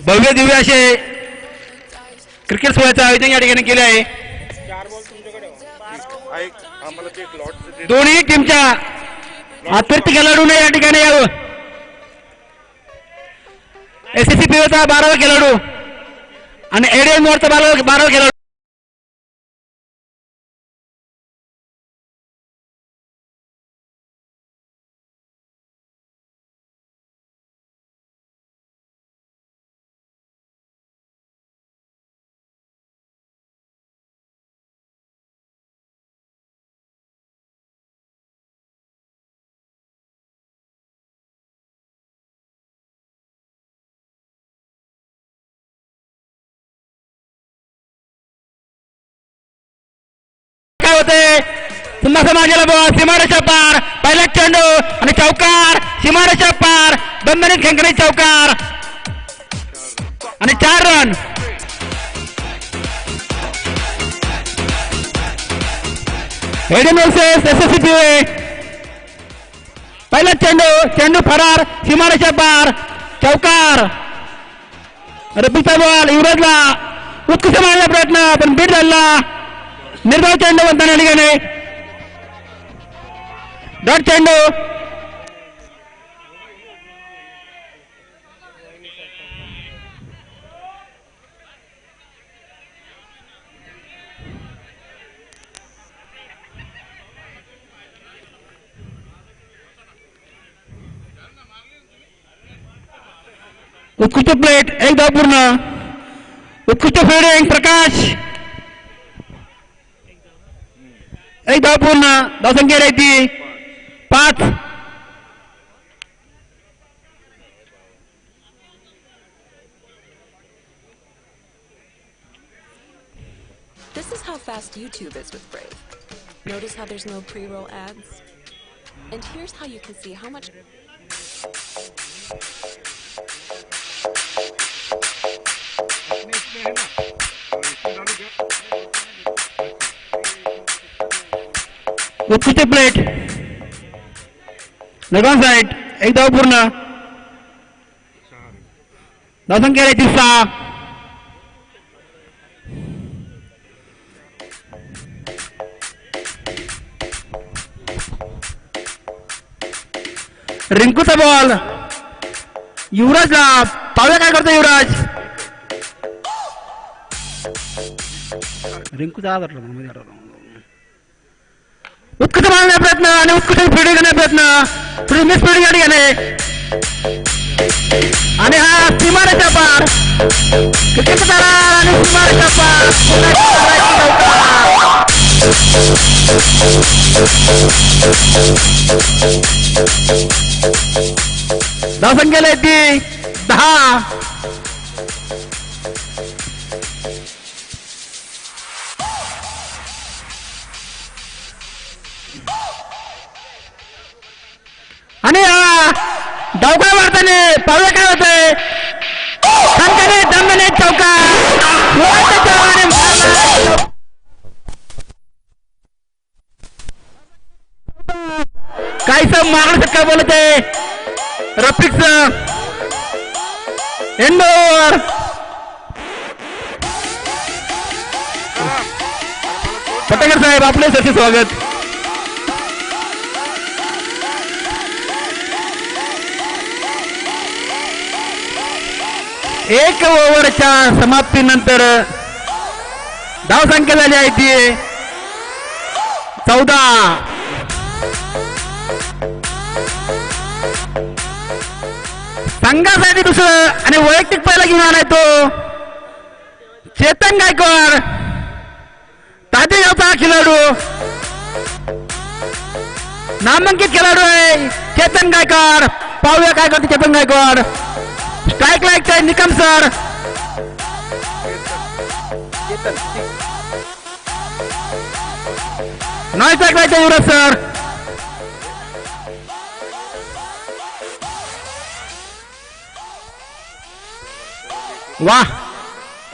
भव्य दिव्य असे क्रिकेट सोहळ्याचं आयोजन या ठिकाणी केले आहे. दोन्ही टीमच्या अतिरिक्त खेळाडूने या ठिकाणी यावं. एसएससी पीओचा 12वा खेळाडू आणि एडीएम मोडचा 12वा खेळाडू. पुन्हा समाजाला बॉल सीमारेषा पार. पहिला चेंडू आणि चौकार. सीमारेषा पार. दणदणीत खणखणीत चौकार आणि 4 run. ADM versus SSC PO. पहिला चेंडू फरार. सीमारेषा पार. चौकार. रफीचा बॉल युवराजला उत्कृष्ट मारण्याचा प्रयत्न पण बीट झाला. निर्धाव चेंडू बनताना ठिकाणी डॉट चेंडू. उत्कृष्ट प्लेट. एक धाव पूर्ण. उत्कृष्ट फिल्डिंग प्रकाश. एक धाव पूर्ण. धावसंख्या राहती 5. This is how fast YouTube is with Brave. Notice how there's no pre-roll ads? And here's how you can see how much... उत्कृष्ट प्लेट. लेगॉन साइड. एक धाव पूर्ण. धावसंख्या राहती 6. रिंकूचा बॉल युवराजला. पाहूया काय करतो युवराज. रिंकूचा आधार उत्कृष्ट मारण्याचा प्रयत्न आणि उत्कृष्ट फिल्डिंग करण्याचा प्रयत्न. थोडी मिस फिल्डिंग या ठिकाणी आणि हा सीमारेषा पार. क्रिकेटचा तारा आणि सीमारेषा पार. धावसंख्या येते 10. आणि धावका मारताना पाहूया काय होतंय. खणखणीत दणदणीत चौकार. काहीच मागणं काय बोलत आहे रफिकच. एंडोर पटेकर साहेब आपले सचे स्वागत. एक ओव्हरच्या समाप्तीनंतर धावसंख्या झाली आहे ती 14. संघासाठी दुसरं आणि वैयक्तिक पहिला घेऊन आलाय तो चेतन गायकवाड. तातेगावचा खेळाडू. नामांकित खेळाडू आहे चेतन गायकवाड. पाहूया काय करते चेतन गायकवाड. स्ट्राइक लाईकचा निकम सर. नॉन स्ट्राइक लाईकचा युवराज सर. वाह.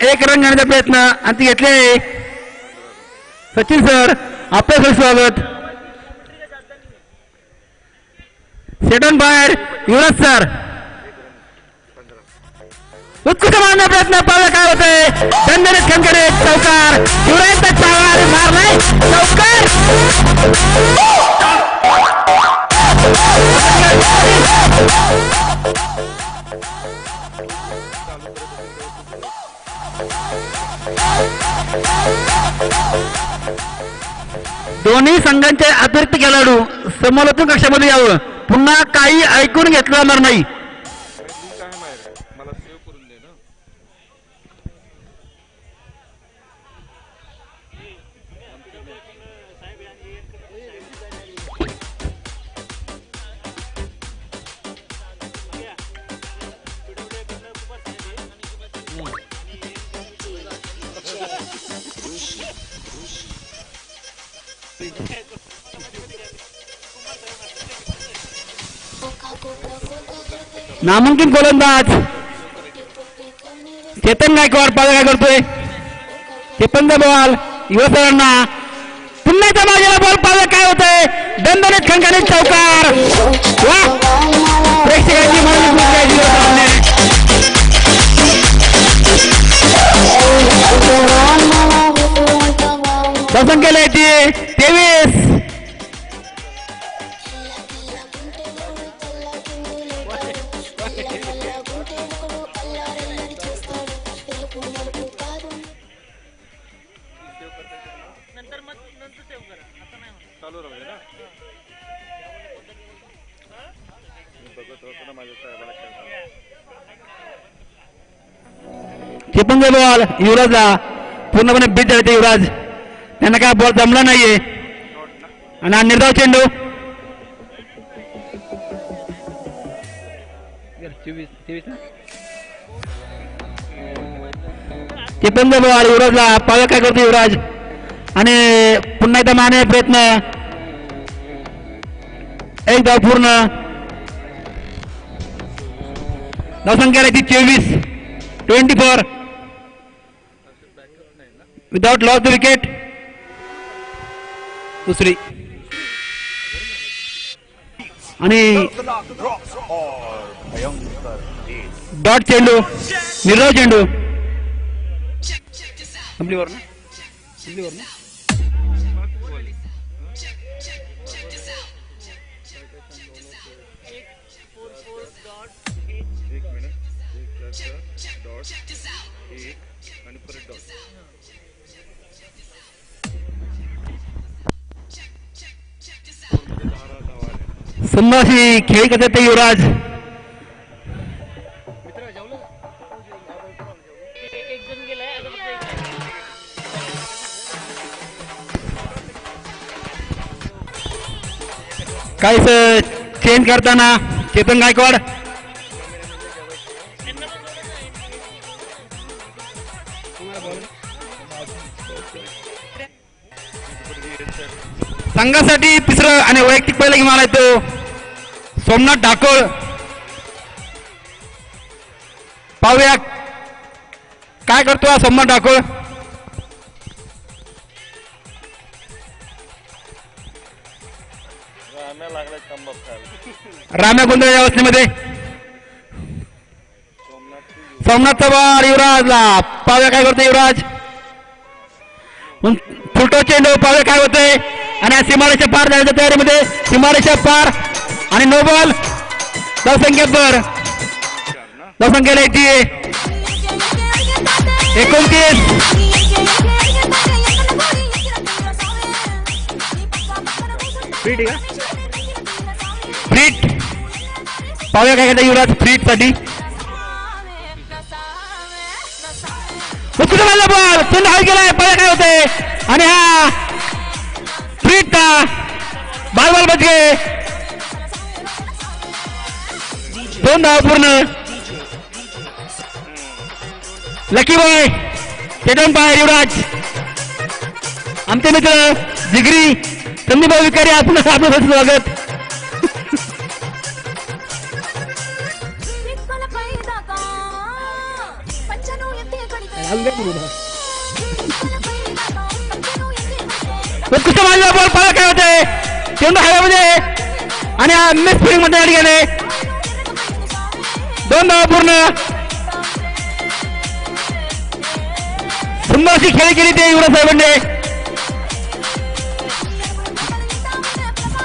एक रन घेण्याचा प्रयत्न आणि ती घेतले सचिन सर आपले स्वागत. सेटन बाहेर युवराज सर. उत्कृष्ट मारण्याचा प्रयत्न पाहूया काय होतंय. दणदणीत खणखणीत चौकार. युवराजचा चावा मारलाय चौकार. दोन्ही संघांचे अतिरिक्त खेळाडू समालोचन कक्षामध्ये यावं. पुन्हा काही ऐकून घेतलं जाणार नाही. नामांकित गोलंदाज चेतन गायकवाड पाहिलं काय करतोय. चेतनचा बॉल युवसरांना पुन्हा त्या बाजूला बॉल पाहिलं काय होतंय. दणदणीत खणखणीत चौकार. वा प्रेक्षकांची मन दर्शन केलंय ती 23. चेपनचा बॉल युवराजला पूर्णपणे बीट झाले. युवराज त्यांना काय बॉल जमला नाहीये आणि हा निर्धाव चेंडू. चेपनचा बॉल युवराजला पाया काय करतो युवराज आणि पुन्हा एकदा मारण्याचा प्रयत्न. एक धाव पूर्ण. धावसंख्या आहे ती 24 विदाउट लॉस द विकेट. दुसरी आणि डॉट चेंडू निर्धाव चेंडू. संपलीवर ना संपलीवर ना. संभाषी खेळ करतात ते युवराज. काय चेंज करताना चेतन गायकवाड. संघासाठी तिसरं आणि वैयक्तिक पहिला घेऊन तो सोमनाथ ठाकोळ. पाहूया काय करतो हा सोमनाथ ठाकोळ. राम्या गोंधळ अवस्थेमध्ये सोमनाथचा बॉल युवराजला. पाहूया काय करतो युवराज. फुटो चेंडू. पाहूया काय होतंय आणि सीमारेषा पार जाण्याच्या तयारीमध्ये. सीमारेषा पार आणि नो बॉल. धावसंख्येवर धावसंख्येला येते 29. फ्रीट. पाहूया काय करता युवराज फ्रीट साठी. बॉल चेंडू हाल गेलाय. पाहूया काय होतंय आणि हा फ्रीट बॉल बच गे. 2 धावा पूर्ण. लकी बॉय चेतन पाय युवराज. आमचे मित्र जिगरी संदीप विकारी आपण आपलं स्वागत. उत्कृष्ट मारलेला बॉल पाहिला काय होते. चेंडू हवेमध्ये आणि मिस फिल्डिंग मध्ये गेले. 2 धावा पूर्ण. सुंदर अशी खेळी केली ते युवराज साहेबांनी.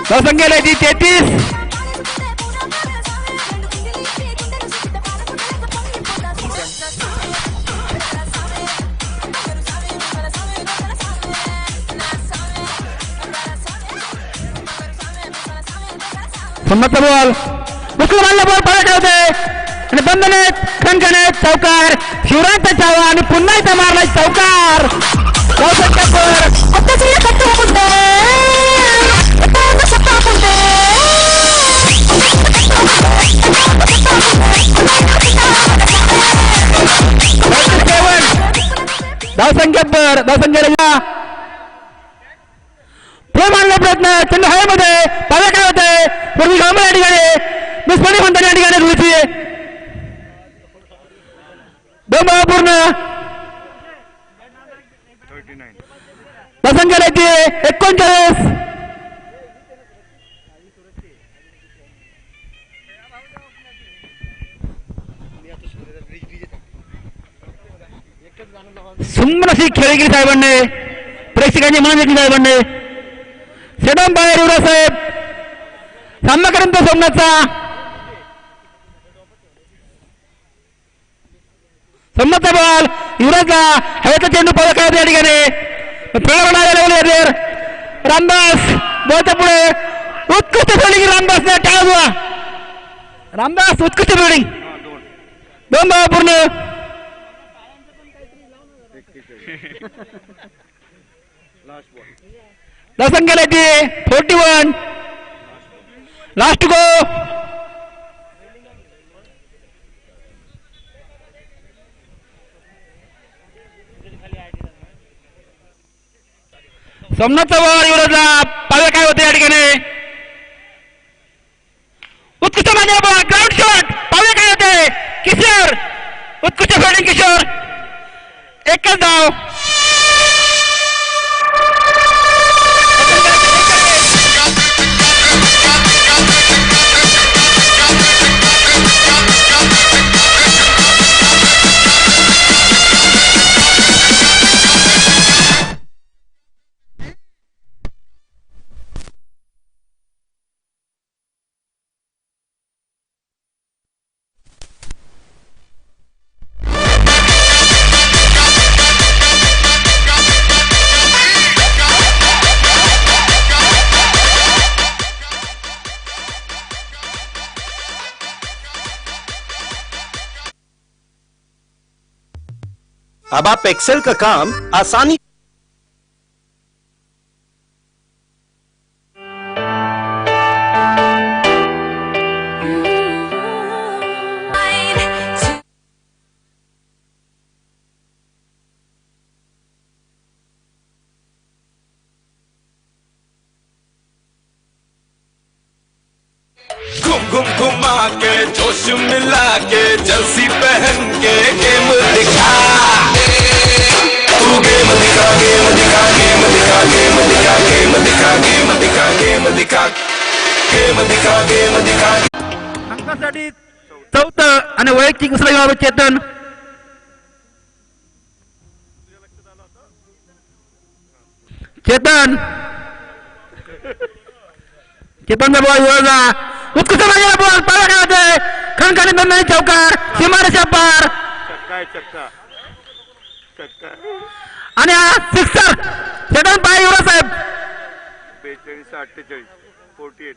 धावसंख्या ती 33. सोमनाथचा बॉल मुस्लिम मारला बॉल पळत होते आणि बंधनेत खणखणीत चौकार. शिवराजचा चावा आणि पुन्हा इथं मारला चौकार. धावसंख्या प्रेम आणला प्रयत्न चंद्र हवेमध्ये पाव्या काय होते पूर्वी गाव या ठिकाणी दुष्पणी म्हणताना या ठिकाणी रुची दोन बॉल पूर्ण. धावसंख्या येते 39. सुंदर अशी खेळी केली साहेबांनी. प्रेक्षकांची मान घेतली साहेबांनी. सेडम बाहेर युवराज साहेब सामना करून तो सोमनाथचा. सोमनाथचा बॉल युवराजला हवेचा चेंडू पळत काय या ठिकाणी फिरवणार रामदास बॉलच्या पुढे उत्कृष्ट फिल्डिंग रामदासने टाळा. रामदास उत्कृष्ट फिल्डिंग. दोन धावा पूर्ण. धावसंख्या येते 41. लास्ट गो. सोमनाथचा बॉल युवराजला पाव्या काय होते या ठिकाणी. उत्कृष्ट माझ्या बॉल ग्राउंड शॉट पाव्या काय होते. किशोर उत्कृष्ट फिल्डिंग किशोर. एकच धाव. अब आप एक्सेल का काम आसानी घूम घूम घुमा के जोश मिला के जर्सी पहन के गेम दिखा. तू गेम दिखा गेम दिखा गेम दिखा गेम दिखा गेम दिखा गेम दिखा गेम दिखा गेम दिखा गेम दिखा. अंकासाठी 4th आणि वैयक्तिक दुसरा विभाग चेतन. चेतन चेतनचा बॉल युवराजला उत्कृष्ट माझ्या बॉल पाला काय होते. खणखणी बंधनी चौकार. सीमारेषा पार आणि हा सिक्सर. चेतन पाय युवराज साहेब. 42-48 48.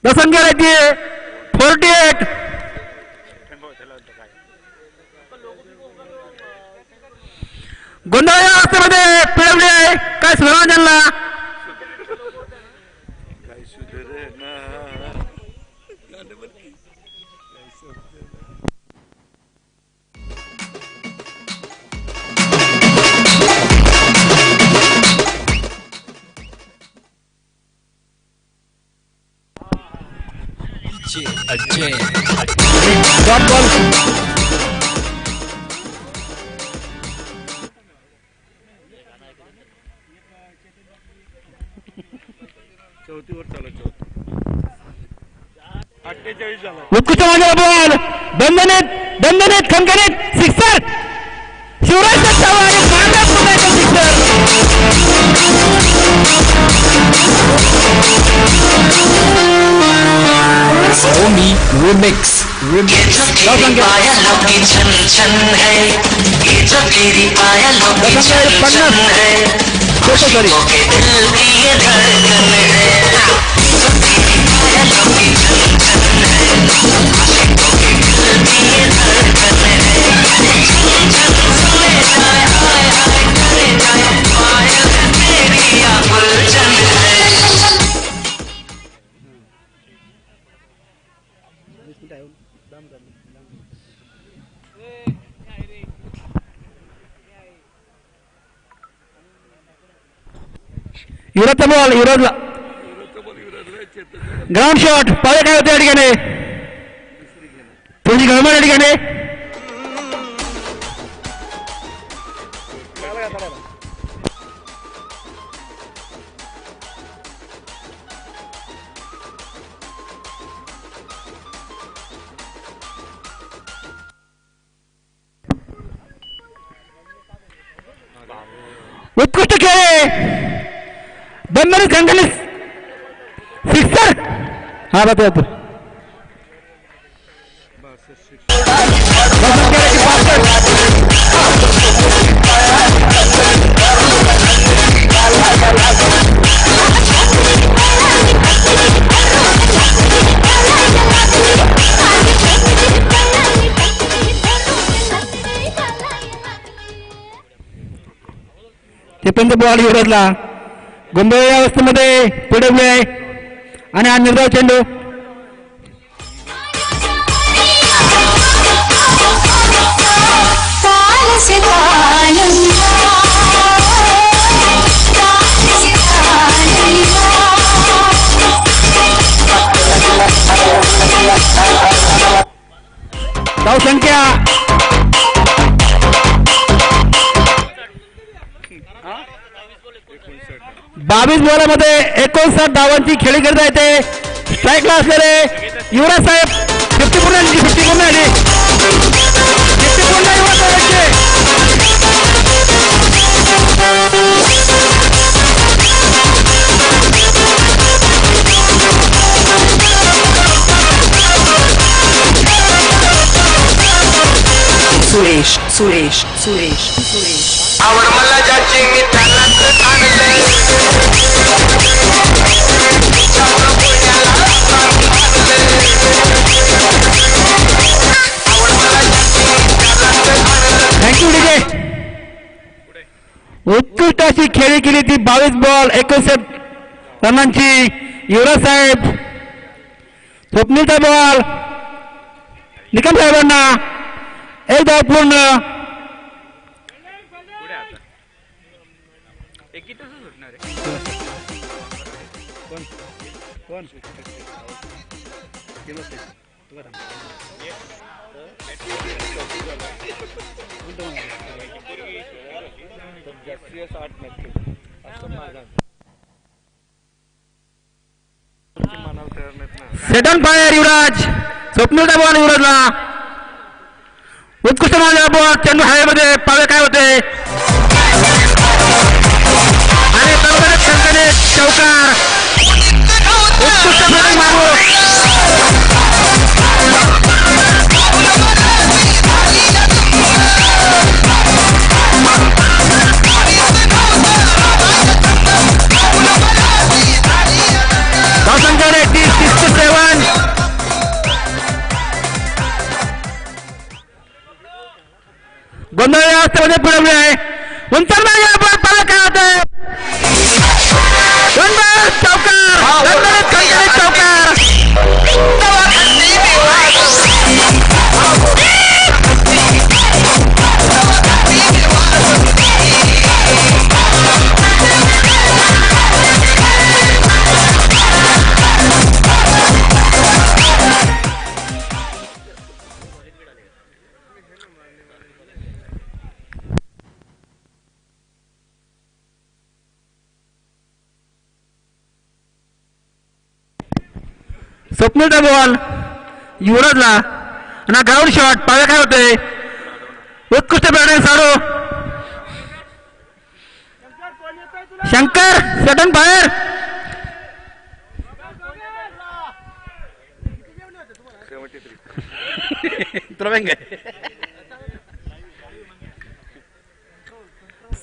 धावसंख्या येते 48. गोंधळ या अवस्थेमध्ये पिळवली आहे. काय सुधारणा त्यांना. Drop ball. उत्कृष्ट माझा बॉल. दणदणीत खणखणीत सिक्सर. शिवराजचा चावा आणि Omi Remix. ये जो तेरी पायलों की छन छन है, ये जो तेरी पायलों की छन छन है, आशिकों के दिल की ये धड़कन है। ये जो तेरी पायलों की छन छन है, आशिकों के दिल की ये धड़कन है। छन छन सुने जाए, हाय हाय करे जाए, पायल तेरी या गुलशन है। युवराजचा बॉल युवराजला ग्राउंड शॉट पावे काय होते या ठिकाणी थोडी गळमळ या ठिकाणी उत्कृष्ट खेळ बंदर कंगणित सिक्सर हा बात ते पण बॉल युवराजला गोंधळ अवस्थेमध्ये पडवले आहे आणि हा निर्धाव चेंडू धाव संख्या 22 बॉलामध्ये 59 धावांची खेळी करता येते स्ट्राईकला असलेले युवराज साहेब 50 पूर्ण आली 50 पूर्ण आली 50 पूर्ण युवराज साहेबांचे Suresh, Suresh, Suresh, Suresh. आवड मला ज्याची मी त्यालाच आणले थँक्यू डीजे उत्कृष्ट अशी खेळी केली ती 22 बॉल 59 रनांची युवराज साहेब स्वप्नीलचा बॉल निकम साहेबांना एक धाव पूर्ण सेट ऑन फायर युवराज स्वप्नीलचा बॉल युवराजला उत्कृष्ट मारलेला बॉल चेंडू हवेमध्ये पावे काय होते आणि संकने चौकार उत्कृष्ट बॅटिंग मारू संख्याने 30-67 गोंधळ या अवस्थेमध्ये पुढवली आहे उंचरला बॉल पाला काय होत आहे चौकार स्वप्नीलचा बॉल युवराजला आणि ग्राउंड शॉट पावे काय होते उत्कृष्ट batting Sadu Shankar set on fire तुला माहिती आहे?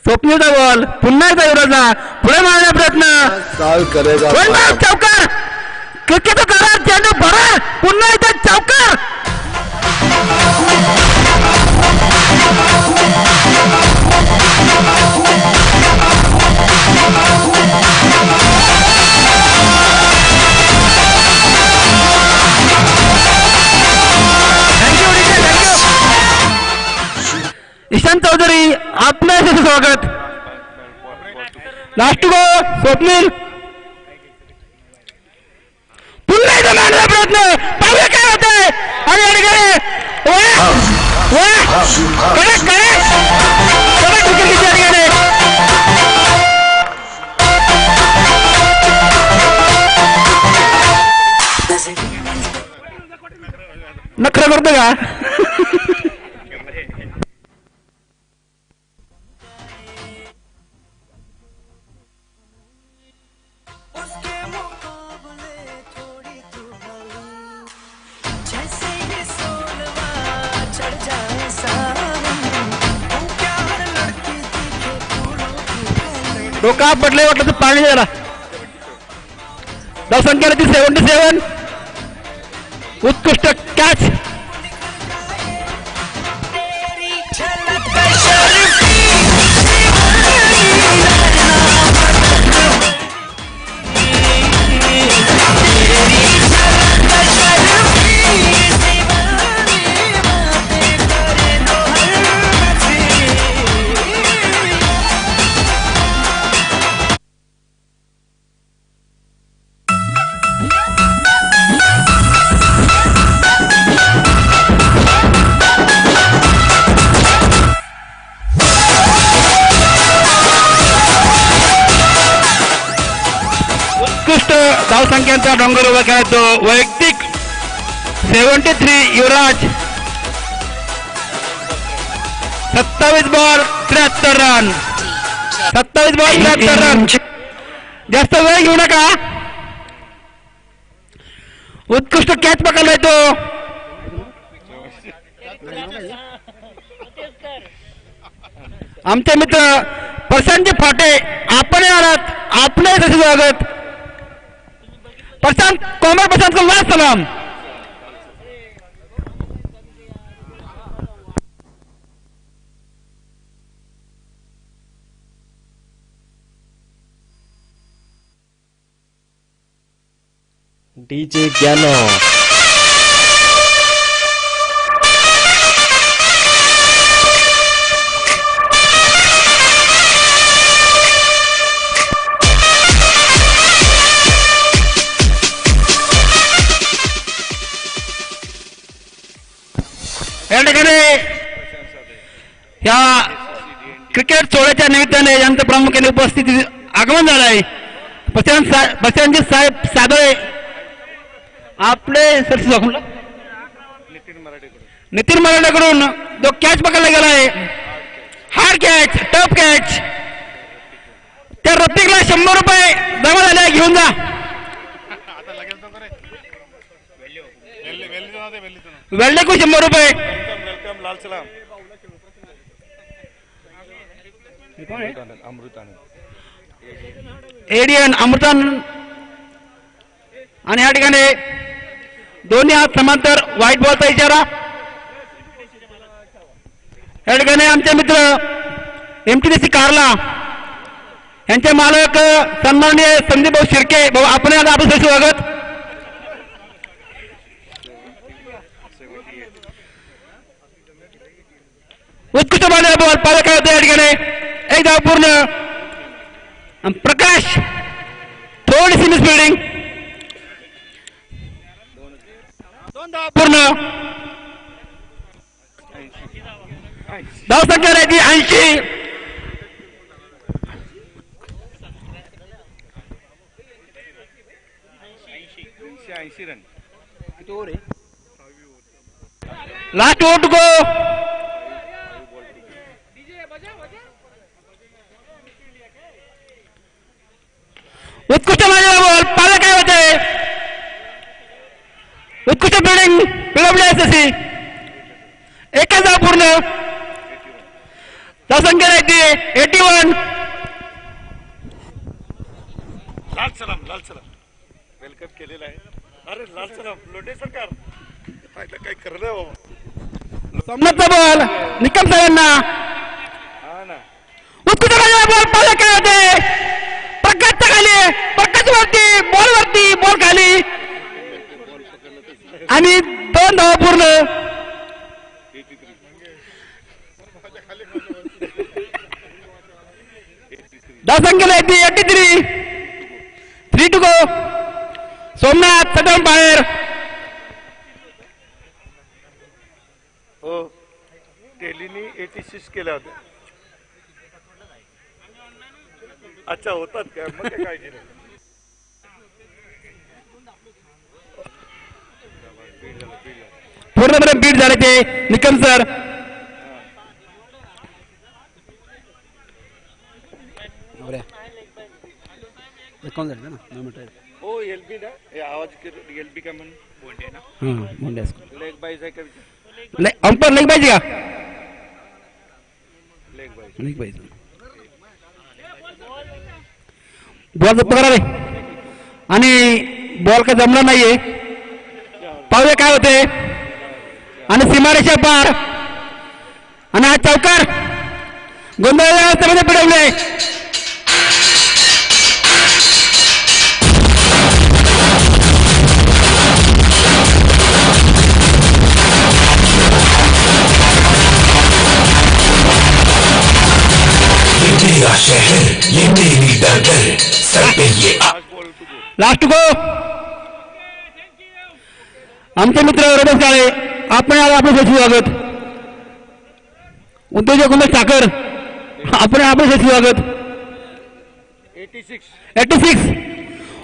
स्वप्नीलचा बॉल पुन्हा एकदा युवराजला पुढे मारण्याचा प्रयत्न चौकार क्रिकेट करा चेंडू भरा पुन्हा एकदा चौकार ईशान चौधरी आपलं यशस्वी स्वागत लास्ट गो स्वप्नील पुन्हा एकदा मारण्याचा प्रयत्न पाहूया काय होतंय आणि कडक नखरं करतो का डोका पडले वाटलं तर पाणी द्यायला धावसंख्या 77 उत्कृष्ट कॅच धावसंख्यांचा डोंगर उभा केला तो वैयक्तिक 73 युवराज 27 बॉल 73 रन 27 बॉल 73 रन जास्त वेळ घेऊ नका उत्कृष्ट कॅच पकडलाय तो आमचे मित्र प्रशांतजी फाटे आपण आलात आपले तसे स्वागत प्रशांत कोमर प्रशांत को लास्ट सलाम डीजे ज्ञानो या ठिकाणी या क्रिकेट सोहळ्याच्या निमित्ताने यांचं प्रामुख्याने उपस्थिती आगमन झालं आहे प्रशांतजी साहेब सादळे आपले नितीन मराठेकडून जो कॅच पकडला गेला आहे हार्ड कॅच टफ कॅच त्या रत्तिकला 100 रुपये जमा झाले घेऊन जा वेल्डे को 100 रुपये एडियन अमृतानंद आणि या ठिकाणी दोन्ही हात समांतर व्हाईट बॉलचा इशारा या ठिकाणी आमचे मित्र MTDC कारला यांचे मालक सन्माननीय संदीप भाऊ शिर्के भाऊ आपण आपलं स्वागत उत्कृष्ट बॉल पालक होते या ठिकाणी एक धाव पूर्ण प्रकाश थोडीशी मिसफिल्डिंग 2 धाव पूर्ण धावसंख्या राहिली 80 run last over to go उत्कृष्ट माझ्या बॉल पालक काय होते उत्कृष्ट फिल्डिंग PWSSC एकच धाव पूर्ण. धावसंख्या राहते 81. लाल सलाम वेलकम केलेला आहे. अरे लाल सलाम लोंढे सरकार काय करलं बाबा. सोमनाथचा बॉल निकम साहेबांना. हा ना उत्कृष्ट बॉल पाहिजे काय होते. प्रकाशच्या खाली प्रकाश वरती बॉल खाली आणि 2 धावा पूर्ण. धावसंख्येला येते 83. 3 to go. सोमनाथ सदम बाहेर. हो टेलीनी 86 केल्या होत्या. अच्छा होतात काय मग काय केलं. पूर्णपणे बीट झाले ते निकम सर. ओ एलबी ना हे आवाज एलबी का म्हणून लेग बाईज आहे का विचार. अंपर लेग पाहिजे का. लेग बाईज लेग पाहिजे. बॉल जप्त करा रे. आणि बॉल काय जमला नाहीये. पाहूया काय होते. आणि सीमारेषा पार आणि हा चौकार गोंधळ व्यवस्थेमध्ये पिढवले. मेरा शहर ये मेरी डगर सर पे ये लास्ट गो. आमचे मित्र रमेश काळे आपण आज आपले स्वागत. उद्योजक उमेश ठाकर आपण आपले स्वागत. 86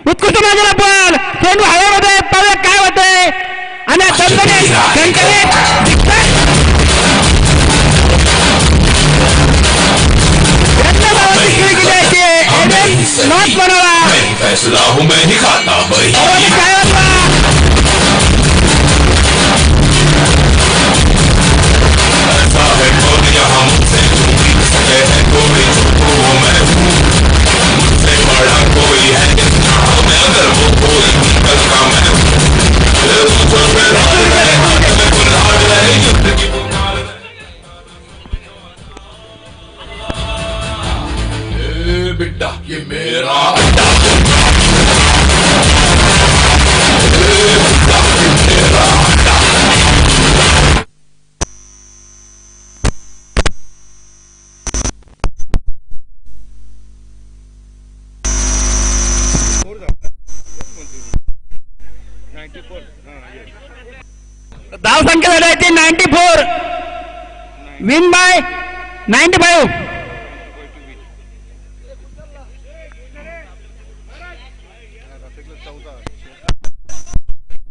उत्कृष्ट माझ्या बॉल चेंडू हवेमध्ये पाहूया काय होते. आणि नॉट बनवला. फैसला हूँ मैं नहीं खाता भाई. काय होता. ऐसा है कौन यहाँ मुझसे जो जीत सके है कोई जो मैं हूँ. मुझसे बड़ा कोई है जहाँ मैं अगर वो कोई निकल का मैं हूँ. मुझ पे राज रहे हाथ में कुल्हाड़ रहे युद्ध की पुकार रहे. बिट्टा ये मेरा अड्डा. बिट्टा ये मेरा अड्डा. धावसंख्या झाली आहे 94. Win bye 95.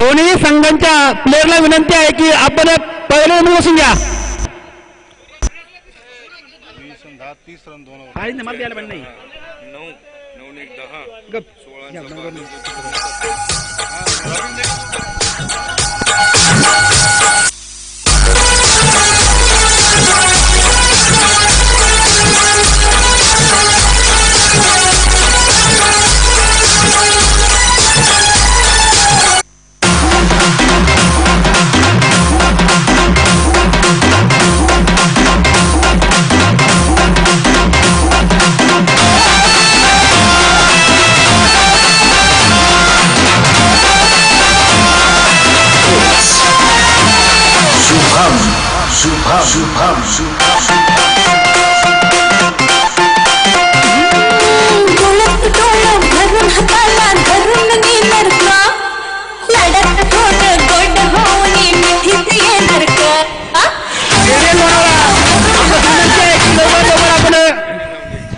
दोन्ही संघांच्या प्लेअरला विनंती आहे की आपण पहिले बसून घ्या. 30 रन 2 आणि मला द्यायला पण नाही. 9 1 10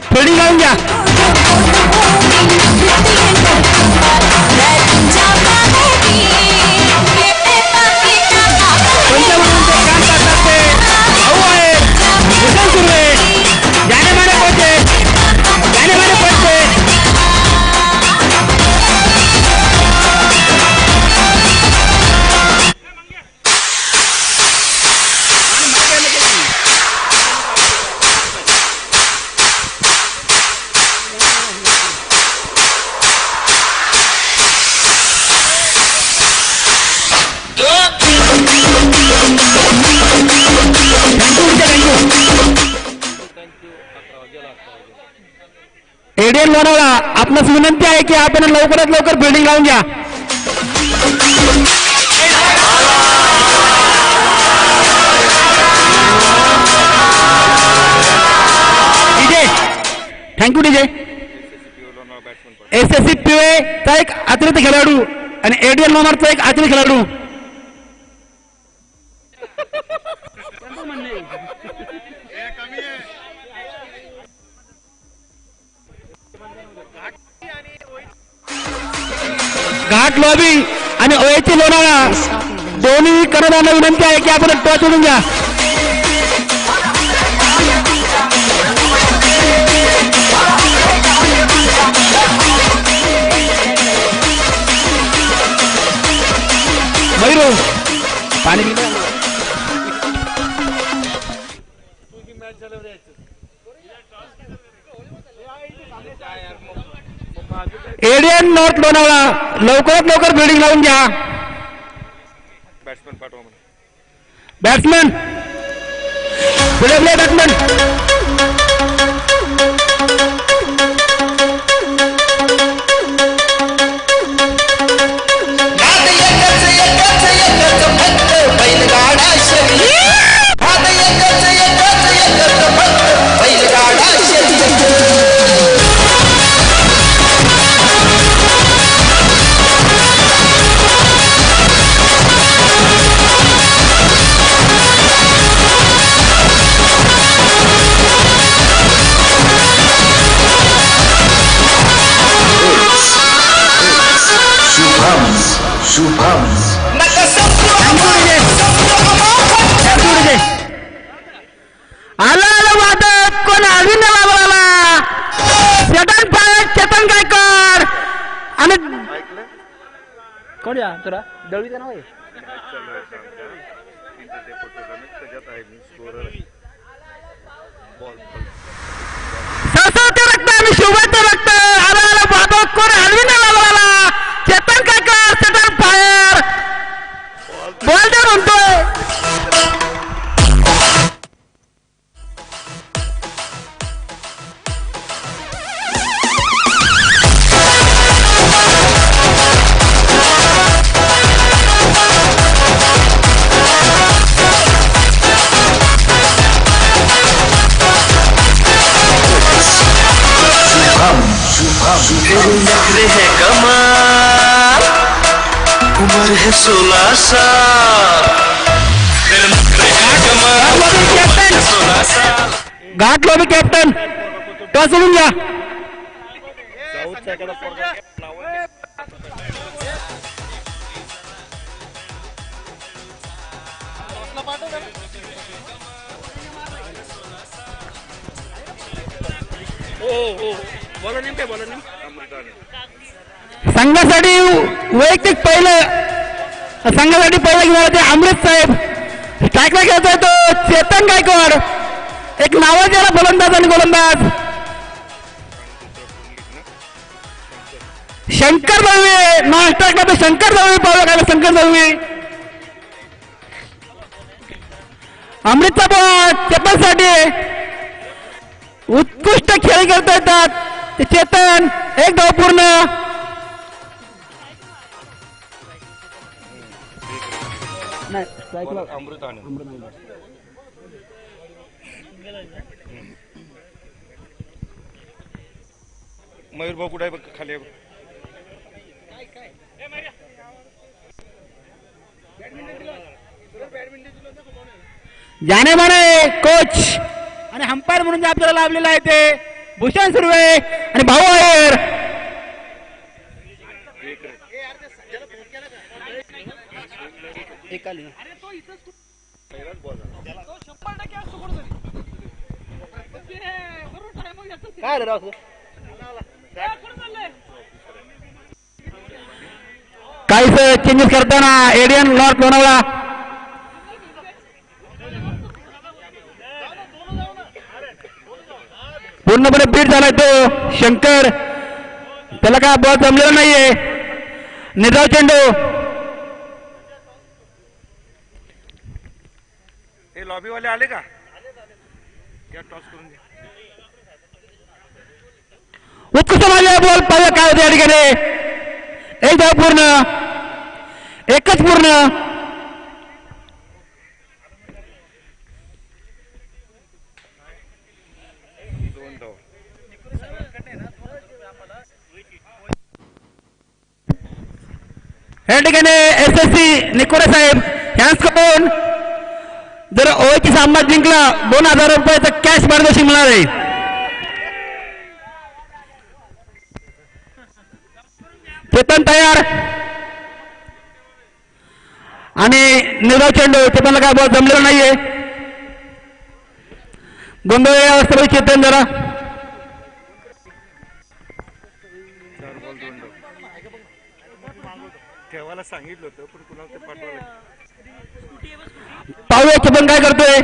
फिल्डिंग लावून घ्या. पंचावन्न काम करतात ते भाऊ आहेत. आपणास विनंती आहे की आपण लवकरात लवकर बिल्डिंग लावून घ्या. DJ thank you DJ. एसएससी पिवे चा एक अतिरिक्त खेळाडू आणि एडीएल लोणारचा एक अतिरिक्त खेळाडू. घाट लॉबी आणि ओएची लोणाळा दोन्ही कर्णधारांना विनंती आहे की आपण टॉस उडून घ्या. मयूर पाणी एडियन नॉर्थ लोणावळा लवकरात लवकर बिल्डिंग लावून घ्या. बॅट्समॅन पाठवा म्हणा. बॅट्समॅन पुढे बॅट्समॅन. आला वादक कोण अजून वावराला चेतन पायक चेतन गायकवाड आणि कोण या तुला दळवीचं नाव आहे सरस्वती रक्त आणि शुभेच्छा रक्त आला वादक कोण अजून वावराला चेतन गायकवाड चेतन पायर बॉल द्या म्हणतोय. नखरे है कमाल उम्र है 16 साल नखरे है कमाल 16 साल. घाट लॉबी कॅप्टन टॉस उडून घ्या. संघासाठी वैयक्तिक संघासाठी पहिलं घेऊन ते अमृत साहेब स्ट्राईकला खेळतोय तो चेतन गायकवाड एक नावाजलेला फलंदाज आणि गोलंदाज. शंकर दळवी नॉन स्ट्राईकला तो शंकर दळवी पावला काय शंकर दळवी. अमृतचा बॉल चेतनसाठी उत्कृष्ट खेळ करता येतात ते चेतन एक धाव पूर्ण. अमृत आनंद मयूर भाऊ कुठे आहे बघ खाली आहे. जाने माने कोच आणि अंपायर म्हणून जे आपल्याला लाभलेलं आहे ते भूषण सुर्वे आणि भाऊ अय्यर. काहीच चेंजेस करताना एडियन नॉर्थ लोणावळा पूर्णपणे बीट झालाय तो शंकर. त्याला काय बॉल जमलेला नाहीये. निर्धाव चेंडू हे लॉबीवाले आले का या टॉस करून घ्या. उत्कृष्ट मारलेला बॉल पाहूया काय होते या ठिकाणी. एक धाव पूर्ण, एकच पूर्ण. या ठिकाणी SSC निकोरे साहेब यांच्याकडून जर ओळखी सामना जिंकला 2000 रुपयाचं कॅश पारितोषिक मिळणार आहे. चेतन तयार आणि निर्धाव चेंडू. चेतनला काय बॉल जमलेला नाहीये. गोंधळ अवस्थेमध्ये चेतन जरा ठेवायला सांगितलं होतं पण कुणाला ते पाठवलं. पाहूया चेतन काय करतोय.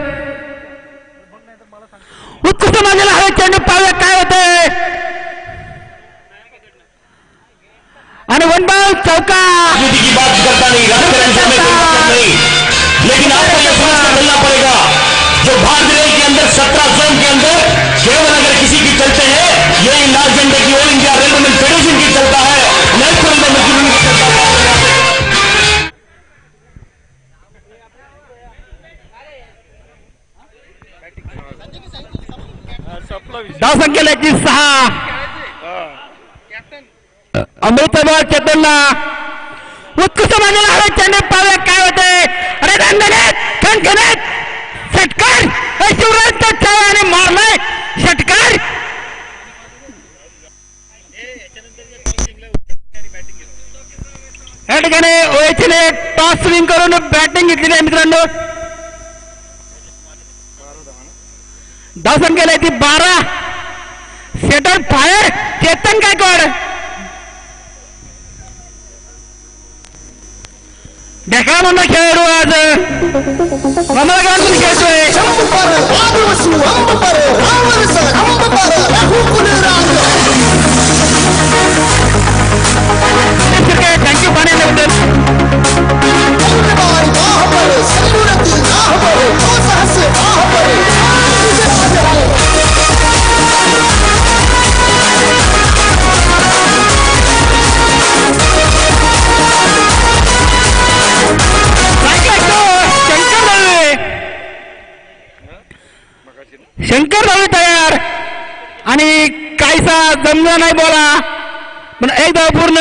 उत्कृष्ट मारलेला हवे चेंडू. पाहूया काय होतंय. आणि वन बॉल चौका. की बात करता नहीं, राजकरण में कोई मतलब नहीं, लेकिन आपको यह समझना मिलना पड़ेगा जो भारत रेल के अंदर 17 जोन के अंदर केवल अगर किसी की चलते हैं ये लाल झंडे की ऑल इंडिया रेलवे फेडरेशन की चलता है, नेशनल रेलवे की चलता है. संपला विषय. धाव संख्या 6. अमृत बॉल चेतनला. उत्कृष्ट मारलेला हवे चेंडू. पाहूया काय होते. अरे खणखणीत षटकार. शिवराजचा चावा आणि मारलाय षटकार. या ठिकाणी ओएचने टॉस स्विंग करून बॅटिंग घेतलेली आहे मित्रांनो. धाव संख्या ती 12. सेटर फायर चेतन गायकवाड. देखा म्हणून खेळाडू आज आम्हाला गावातून खेळतोय. थँक्यू पाण्याबद्दल. शंकर दळवे तयार आणि काहीसा जमला नाही बोला पण एक धाव पूर्ण.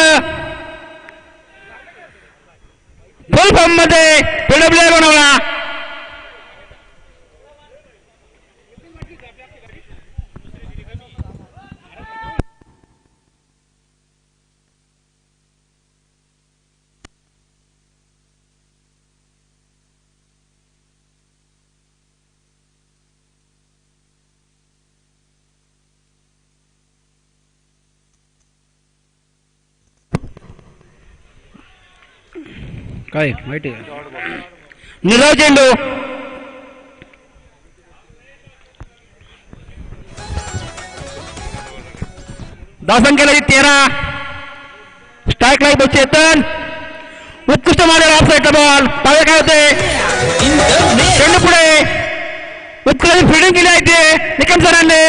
फुल फॉर्म मध्ये PWI बनवला. काय माहिती आहे. निर्धाव चेंडू. धाव संख्या 13. Strike line Chetan. उत्कृष्ट मारलेला ऑफ साईडचा बॉल. पाहूया काय होते. चेंडू पुढे. उत्कृष्ट फिल्डिंग केली आहे ते निकम सरांनी.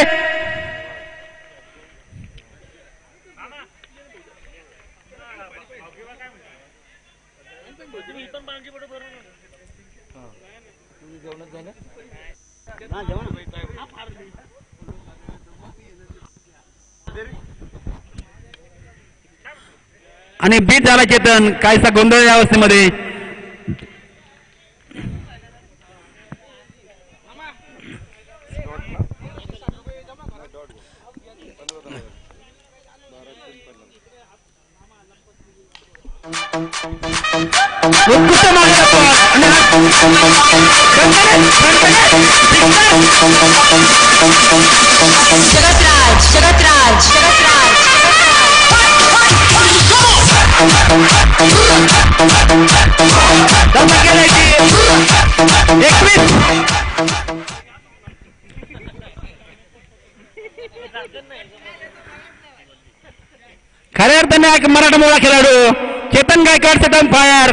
आणि बीट झाला चेतन. काहीसा गोंधळ या अवस्थेमध्ये. उत्कृष्ट मारलेला बॉल. जगतराज जगतराज जगतराज. खऱ्या अर्थाने एक मराठमोळा खेळाडू चेतन गायकवाड. चेतन फायर.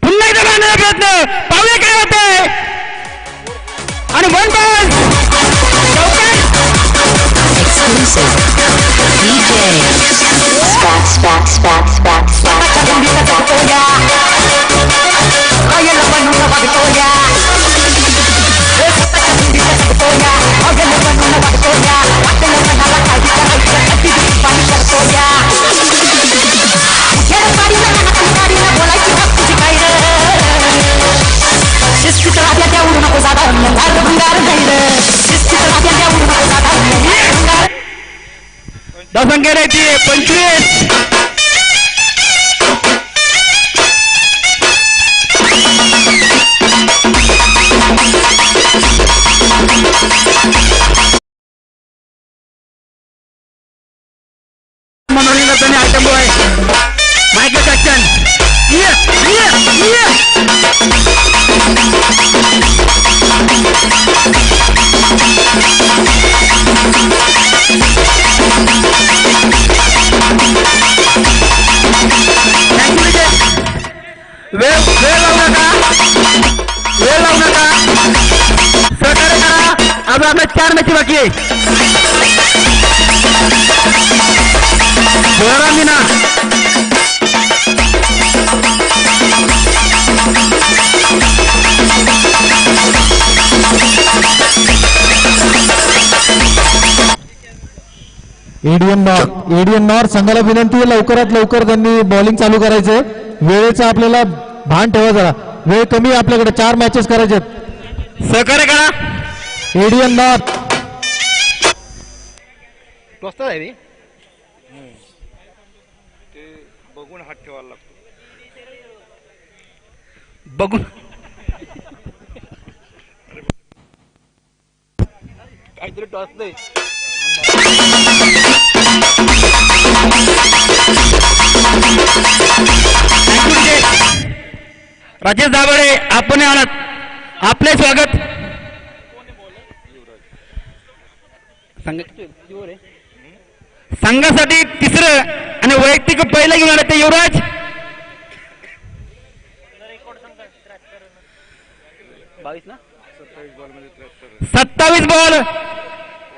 पुन्हा एकदा मारण्याचा प्रयत्न. पाहूया काय होतंय. आणि वन बॉल धावसंख्या राहते 25. मनोरंजन करताना आयटम बॉय मायकल जॅक्सन. वेळ लावू नका, सहकार्य करा. अजून आपल्या 4 मॅची बाकी आहे. मीना एडीएन नॉर्थ संघाला विनंती आहे, लवकरात लवकर त्यांनी बॉलिंग चालू करायचंय. वेळेचं आपल्याला भान ठेवा जरा, वेळ कमी आहे आपल्याकडे, 4 मॅचेस करायचे आहेत. सहकार्य करा. एडीएन नॉर्थ ते बघून हात ठेवायला लागतो. बघून काहीतरी टॉसलंय. राजेश दाभाडे आपण आलात, आपले स्वागत. संघासाठी 3रं आणि वैयक्तिक पहिलं घेऊन आले ते युवराज. 27 बॉल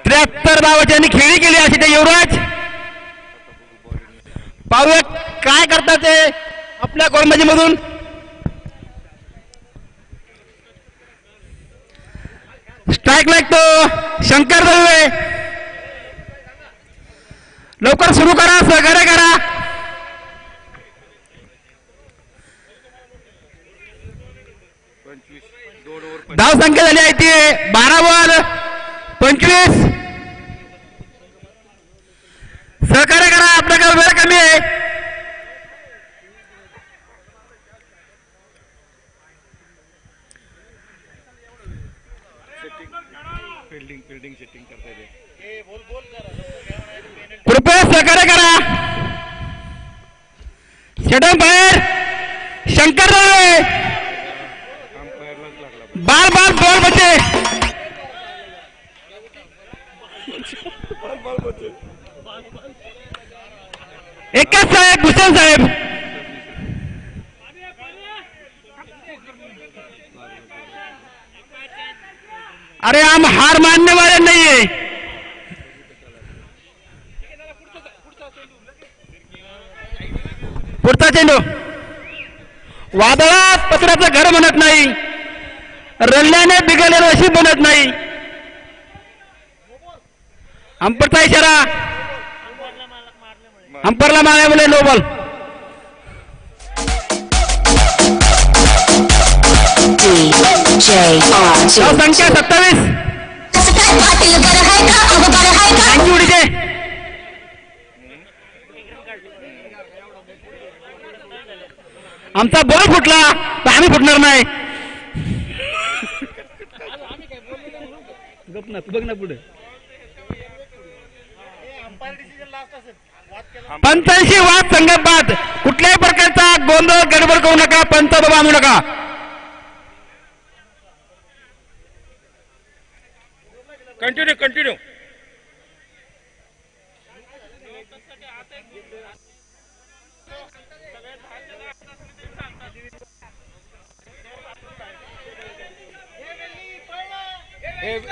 73 धावांची खेळी केली अशी ते युवराज. पाहूया काय करतात ते आपल्या गोलंदाजी मधून. स्ट्राईक लागतो शंकर दळवे. लवकर सुरू करा, सहकार्य करा. धाव संख्या झाली आहे ती 12 बॉल 25. सहकार्य करा, आपल्याकडे वेळ कमी आहे. फिल्डिंग सेटिंग करता येते. कृपया सहकार्य करा. शेडम बाहेर शंकर दळवे. बार बॉल बचे. एकच साहेब भूषण साहेब. अरे हम हार मानने वाले नहीं है. पुढचा चेंडू. वादळात पत्राचं घर म्हणत नाही, रल्ल्याने बिघडलेलं अशी बनत नाही. अंपरचा इशारा. अंपरला मारायला बोले नो बॉल. संख्या 27. उडीचे आमचा बॉल फुटला तर आम्ही फुटणार नाही. बघ ना पुढे. 85 वाद संघात कुठल्याही प्रकारचा गोंधळ गडबड करू नका. पंच बाबा आणू नका. कंटिन्यू.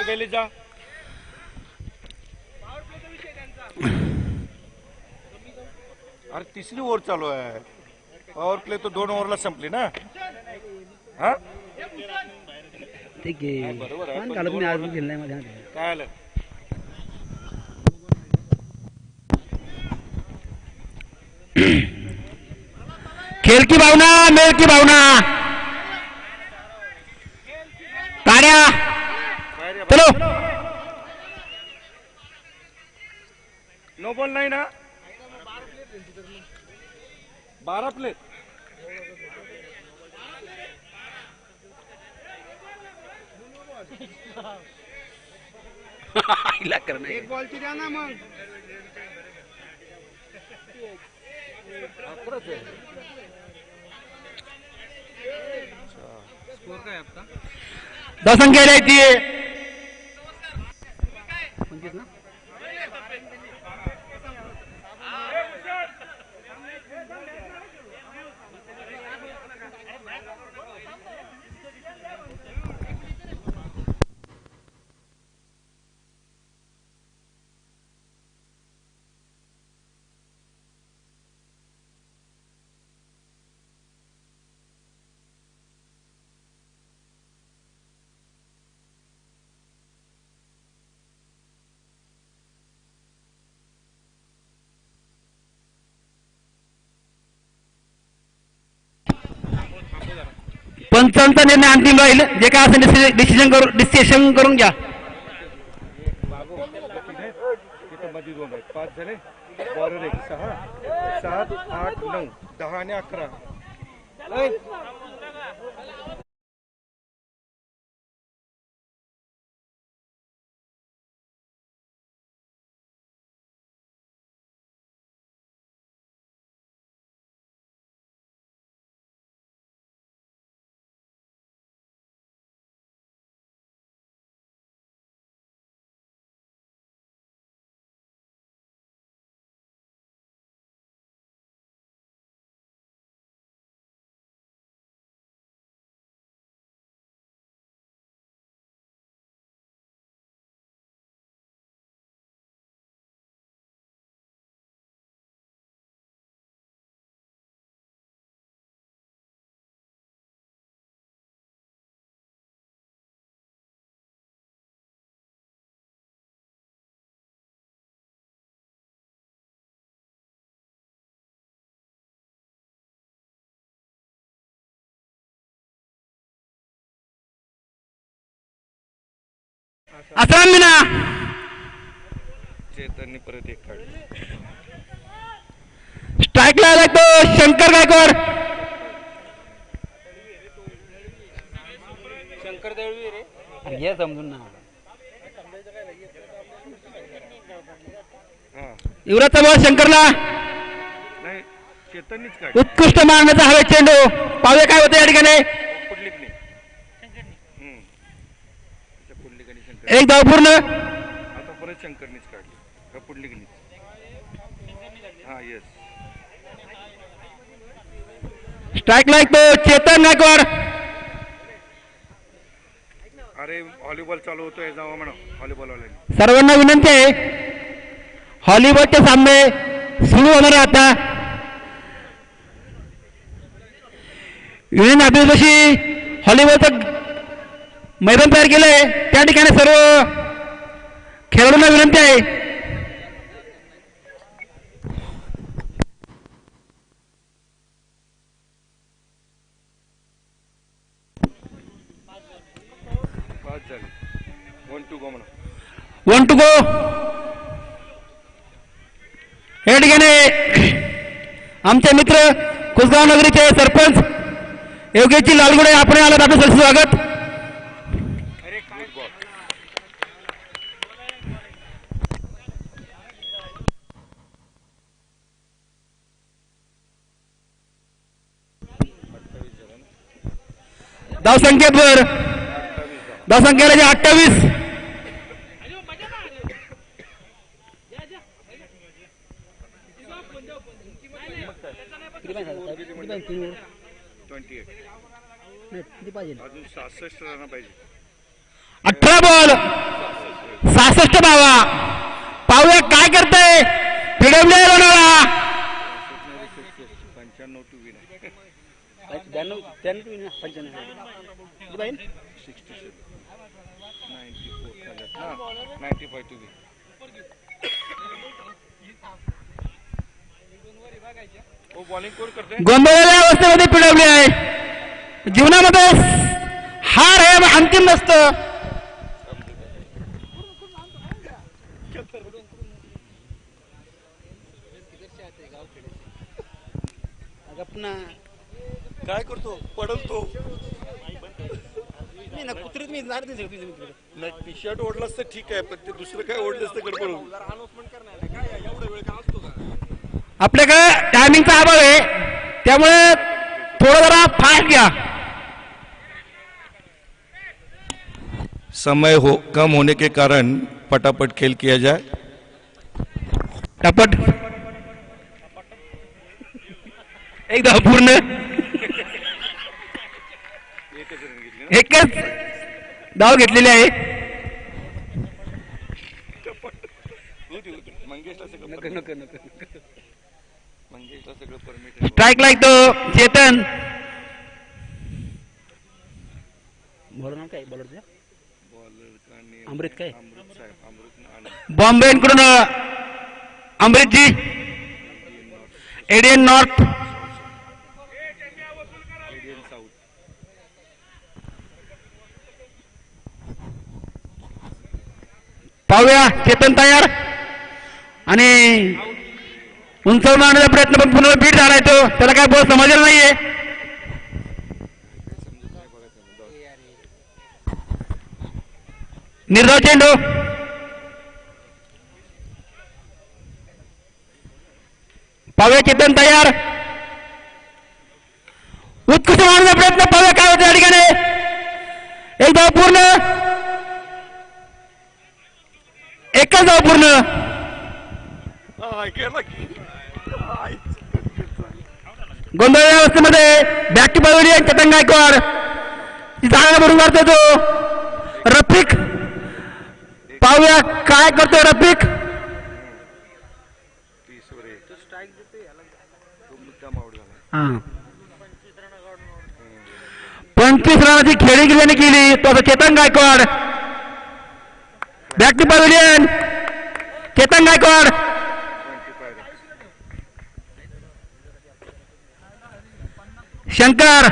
वेलीचा अरे तिसरी ओव्हर चालू आहे. पॉवर प्ले तो 2 ओव्हरला संपली ना. हा ठीक आहे. बरोबर आहे, पण घालत दोन नाही आज ओव्हरला- खेळलाय माझ्या काय आलं. खेल की भावना, मेल की भावना. ताड्या बाहेर या, चलो. नो बॉल नाही ना. 12 प्ले. एक बॉलची द्या ना मग. संख्या द्यायची. पंचांचा निर्णय अंतिम राहील. जे काय असेल डिसिशन करून घ्या. तिथं मध्ये 2 आहेत. 5 झाले. बॉलर 1 6 7 8 9 10 आणि 11. असं मीना चेतनने परत 1 काढली. स्ट्राईकला आलाय तो शंकर गायकवाड. शंकर दळवी रे घे समजून ना. युवराजचा बॉल शंकरला. नाही चेतननीच काढली. उत्कृष्ट मारण्याचा हवे चेंडू. पाहूया काय होतं या ठिकाणी. पुढली की नाही. पुढली की नाही शंकर. एक धाव पूर्ण. आता परत शंकरनीच काढली. पुढली की नाही. हा येस. स्ट्राईक लाईक तो चेतन गायकवाड. अरे व्हॉलीबॉल चालू होतोय जावा म्हणा व्हॉलीबॉल वाल्याने. सर्वांना विनंती आहे. हॉलीबॉलचे सामने सुरू होणार आहे आता. युनियन आदिवासी हॉलीबॉलचं मैदान तयार केलंय. त्या ठिकाणी सर्व खेळाडूंना विनंती आहे. पाच झाले. 1 to go म्हणा. 1 to go. या ठिकाणी आमचे मित्र कुसगाव नगरीचे सरपंच योगेशजी लालगुडे आपण आलात. आपलं सरस स्वागत. धावसंख्येवर धावसंख्येला 28. अजून 66 रन पाहिजे. 18 बॉल 66 धावा. पाहूया काय करतंय PW Lonavala. 95 to win. 92 95 67 94 95 to win. वो बॉलिंग कोण करते? गोंधळलेल्या अवस्थेमध्ये पिळवली आहे. जीवनामध्ये हार हे अंतिम नसतं. काय करतो? पडतो. मी ना कुत्रीत मी जात नाही नाही टी शर्ट ओढलंच तर ठीक आहे पण ते दुसरं काय ओढलंच तर गडबड होईल. आपल्याकडे टायमिंगचा अभाव आहे त्यामुळे थोडं जरा फास्ट घ्या. समय कम होने के कारण पटापट खेल किया जाए. टपट एकदा पूर्ण एकच धाव घेतलेली आहे. स्ट्राईक लागतो चेतन. बॉलर नाव काय बॉलर अमृत काय बॉम्बेकडून अमृतजी एडियन नॉर्थ. पाहूया चेतन तयार आणि उंचावून आणण्याचा प्रयत्न पण पुन्हा बीट झालाय तो. त्याला काय बॉल समजलेला नाहीये. निर्धाव चेंडू पाहूया चेतन तयार. उत्कृष्ट मारण्याचा प्रयत्न पाहूया काय होतं या ठिकाणी. एक धाव पूर्ण एकच धाव पूर्ण. गोंधळलेल्या अवस्थेमध्ये back to pavilion Chetan Gaikwad जागा भरून काढतो तो रफिक. पाहूया काय करतोय रफिक. हा 25 रनाची खेळी ज्याने केली तो Chetan Gaikwad. Back to pavilion Chetan Gaikwad. Shankar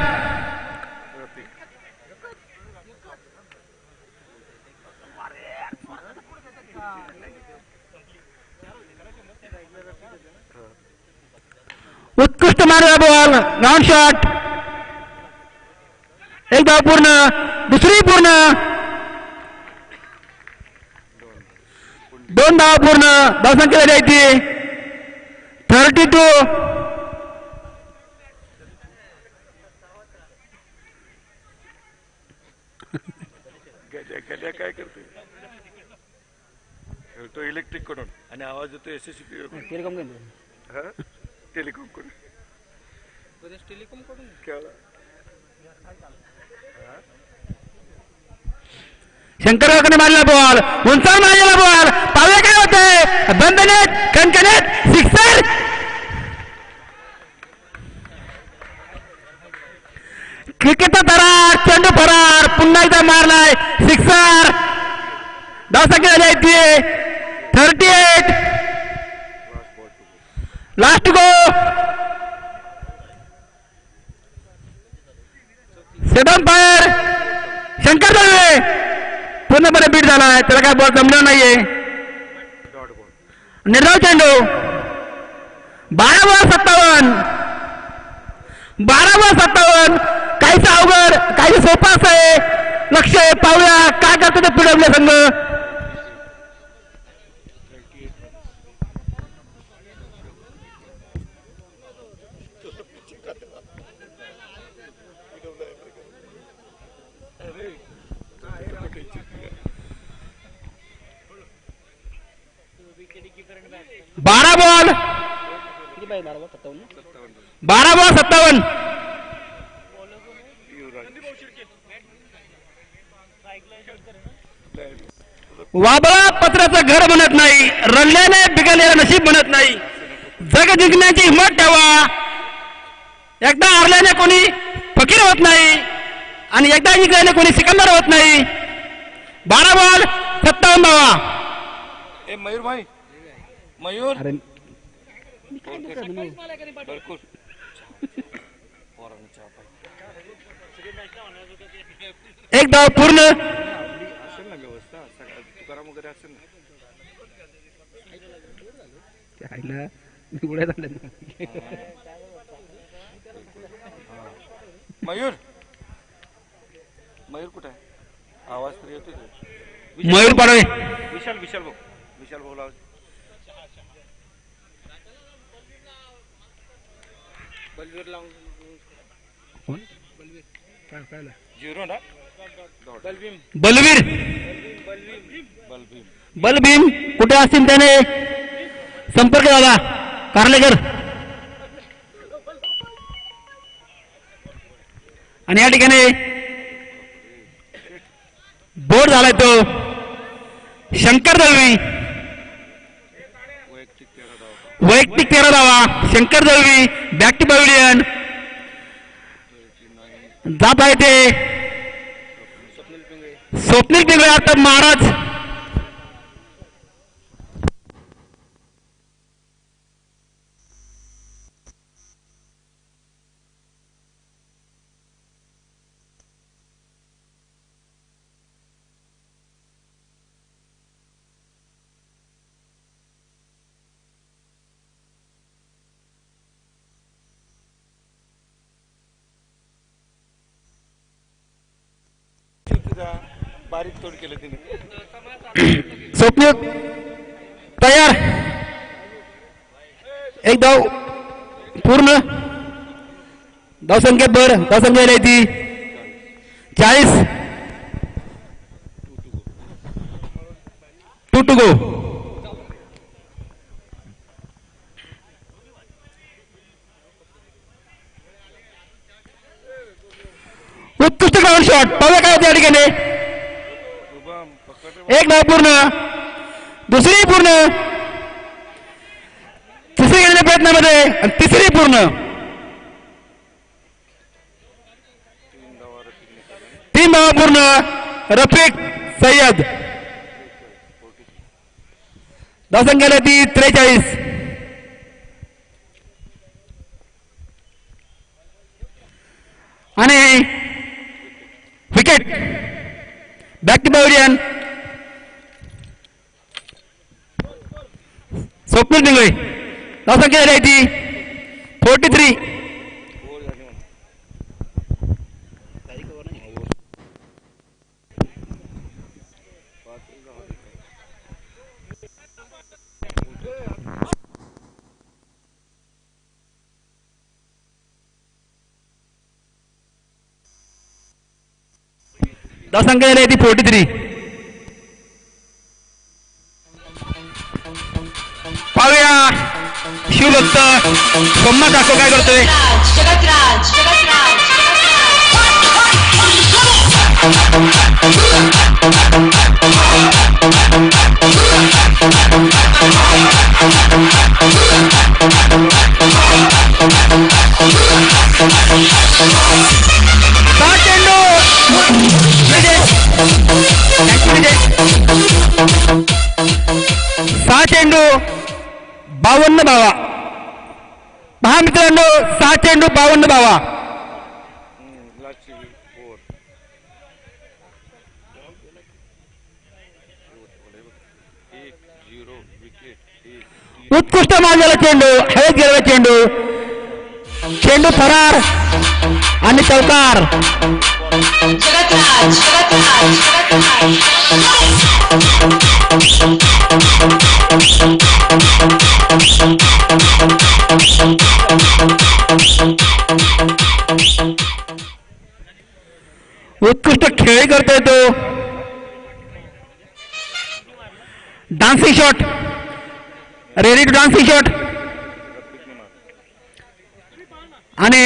उत्कृष्ट मारला बॉल. Ground shot. एक धाव पूर्ण दुसरी पूर्ण 2 धाव पूर्ण. धावसंख्या द्यायची 32. गड्या काय करते? तो इलेक्ट्रिक कडून आणि आवाज येतो एसएससी टेलिकॉम कडून. टेलिकॉम कडून शंकररावकडे मारला बॉल. उंचावर मारलेला बॉल. पाहूया काय होतंय. बंद नेट कणकणेत सिक्सर. क्रिकेटचा फरार चेंडू फरार पुन्हा एकदा मारलाय सिक्सर. धावसंख्या झाली आहे 38. Last go. Sudden fire. Shankar Dalve पूर्णपणे बीट झालाय. त्याला काय बॉल जमला नाहीये. निर्धाव चेंडू 12/57. 12/57. काहीच अवघड काही सोपं असं आहे. लक्ष आहे. पाहूया काय करतो ते पिडवले संघ. बारा बॉल 12/57. वाबळा पत्राचं घर बनत नाही. रडल्याने बिघडलेलं नशीब बनत नाही. जग जिंकण्याची हिंमत ठेवा. एकदा हारल्याने कोणी फकीर होत नाही आणि एकदा जिंकल्याने कोणी सिकंदर होत नाही. 12 बॉल 57 धावा. ए मयूर भाई मयूर अरे भरपूर एक धाव पूर्ण. असेल ना व्यवस्था तुकाराम वगैरे असेल ना. ते आहे ना मी उड्या झाल्या ना. मयूर मयूर कुठे आहे आवाज तरी येतोय तो. मयूर पाडवे. विशाल विशाल भाऊ विशाल भाऊ आवाज. कोण काय काय झिरो ना बलवीर बलभीम बलभीम कुठे असतील त्याने संपर्क झाला. कारलेकर आणि या ठिकाणी बोर्ड झालाय तो शंकर दळवी. वैयक्तिक 13 धावा Shankar Dalvi. Back to pavilion जात आहे ते स्वप्नील पिंगळे आता महाराज. बारीक तोड केलं तिने. स्वप्नील तयार. एक धाव पूर्ण. धावसंख्या धावसंख्या ती 40. 2 to go. उत्कृष्ट ग्राउंड शॉट पाहूया काय होते या ठिकाणी. एक धाव पूर्ण. दुसरी पूर्ण. तिसरी गेलेल्या प्रयत्नामध्ये आणि तिसरी पूर्ण. 3 धावा पूर्ण. रफिक सय्यद. धावसंख्या ती 43. आणि wicket. Back to pavilion Swapnil Pingale. धावसंख्या झाली ती 43. धावसंख्या झाली ती 43. पाहूया शिवभक्त सोम्मा काको काय करतोय. जगतराज जगतराज चेंडू 6 चेंडू 52 धावा. पहा मित्रांनो 6 चेंडू 52 धावा. उत्कृष्ट मारलेला चेंडू. हवेत गेलेला चेंडू. चेंडू फरार आणि चौकार. जगतराज जगतराज उत्कृष्ट खेळ करतोय तो. Dancing shot. Ready to dancing shot. आणि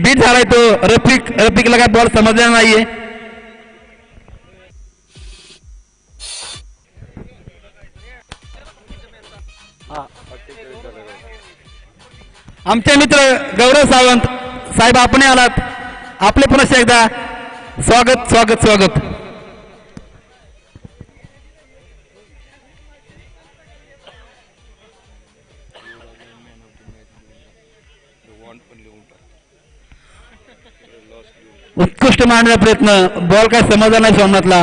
बीट झालाय तो रफिकला काय बॉल समजला नाहीये. आमचे मित्र गौरव सावंत साहेब आपण आलात, आपले पुन्हा एकदा स्वागत स्वागत स्वागत. उत्कृष्ट मांडण्याचा प्रयत्न, बॉल काय समजला नाही सोमनाथला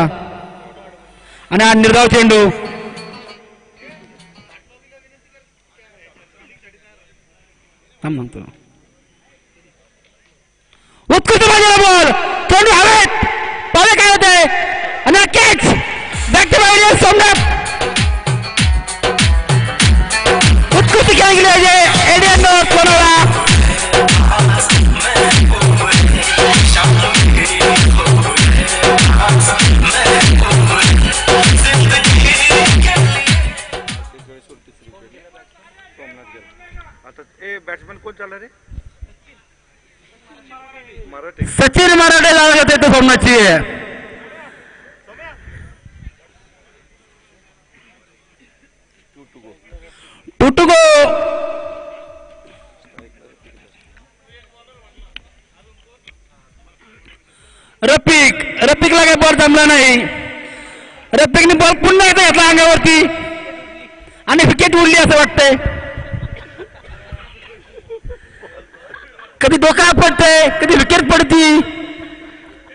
आणि हा निर्धाव चेंडू. उत्कृष्ट मांडलेला बॉल, चेंडू हवेत, पावे काय होते आणि catch back to back Somnath. उत्कृष्ट खेळ गेले आहे एडियन कोणाला. बॅट्समॅन कोण चालणार रे? मराठे. सचिन मराठे जाऊ येते तो सोमनाथची. To to go. रफिकला काही बॉल जमला नाही. रफिकने बॉल पुन्हा एकदा घेतला अंगावरती आणि विकेट उडली असं वाटतंय. कधी डोका पडते, कधी विकेट पडती,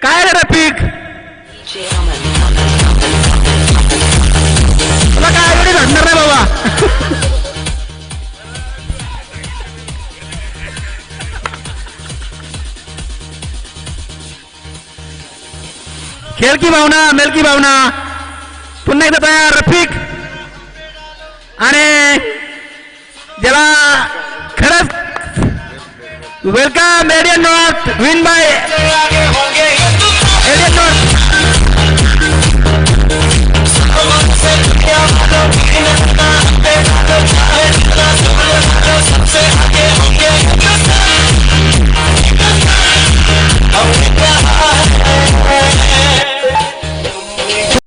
काय रे रफिक तुला काय एवढी घडणार नाही बाबा. खेळ की भावना, मेल की भावना. पुन्हा एकदा तयार रफिक आणि ज्याला खरंच वेलकम एडियन नॉर्थ विन बाय